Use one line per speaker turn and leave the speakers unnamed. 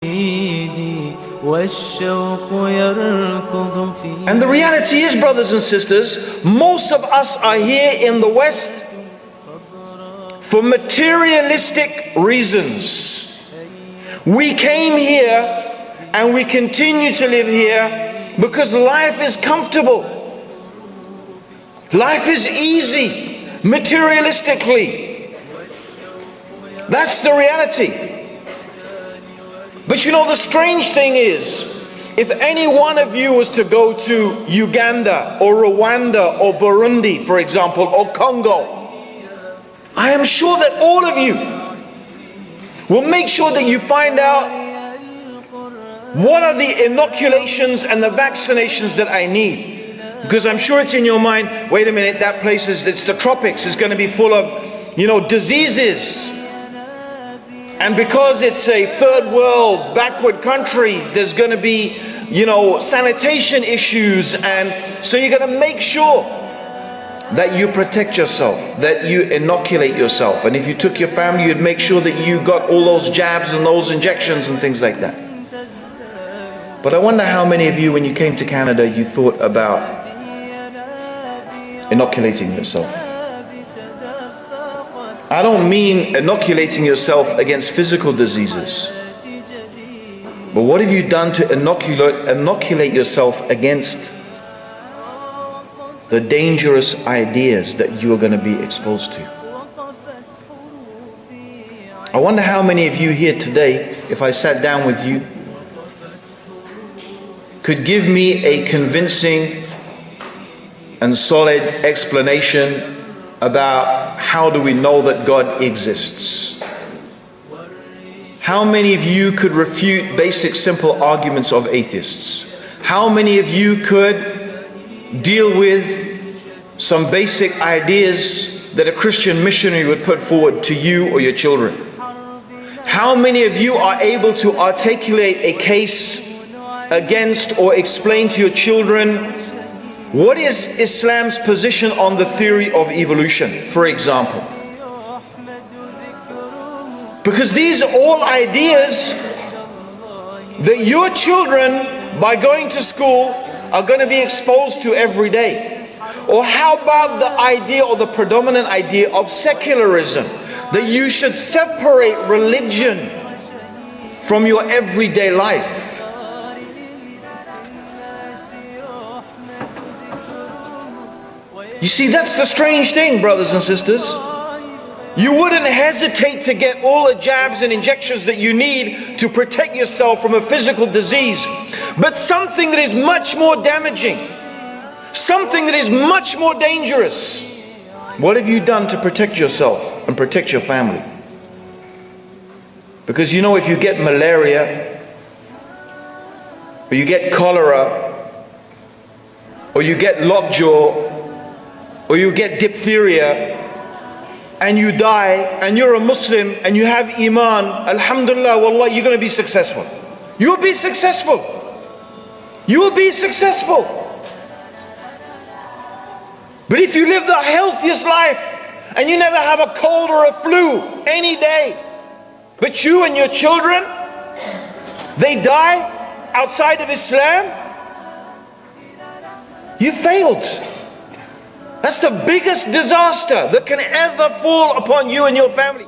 And the reality is, brothers and sisters, most of us are here in the West for materialistic reasons. We came here and we continue to live here because life is comfortable. Life is easy, materialistically. That's the reality. But you know, the strange thing is, if any one of you was to go to Uganda or Rwanda or Burundi, for example, or Congo, I am sure that all of you will make sure that you find out what are the inoculations and the vaccinations that I need. Because I'm sure it's in your mind, wait a minute, that place it's the tropics, it's going to be full of, you know, diseases. And because it's a third world, backward country, there's going to be, you know, sanitation issues. And so you're going to make sure that you protect yourself, that you inoculate yourself. And if you took your family, you'd make sure that you got all those jabs and those injections and things like that. But I wonder how many of you, when you came to Canada, you thought about inoculating yourself. I don't mean inoculating yourself against physical diseases, but what have you done to inoculate yourself against the dangerous ideas that you are going to be exposed to? I wonder how many of you here today, if I sat down with you, could give me a convincing and solid explanation about how do we know that God exists. How many of you could refute basic simple arguments of atheists? How many of you could deal with some basic ideas that a Christian missionary would put forward to you or your children? How many of you are able to articulate a case against or explain to your children what is Islam's position on the theory of evolution, for example? Because these are all ideas that your children, by going to school, are going to be exposed to every day. Or how about the idea, or the predominant idea of secularism, that you should separate religion from your everyday life? You see, that's the strange thing, brothers and sisters. You wouldn't hesitate to get all the jabs and injections that you need to protect yourself from a physical disease. But something that is much more damaging, something that is much more dangerous, what have you done to protect yourself and protect your family? Because you know, if you get malaria, or you get cholera, or you get lockjaw, or you get diphtheria, and you die, and you're a Muslim, and you have Iman, alhamdulillah, wallah, you're going to be successful. You'll be successful. You will be successful. But if you live the healthiest life, and you never have a cold or a flu any day, but you and your children, they die outside of Islam, you failed. That's the biggest disaster that can ever fall upon you and your family.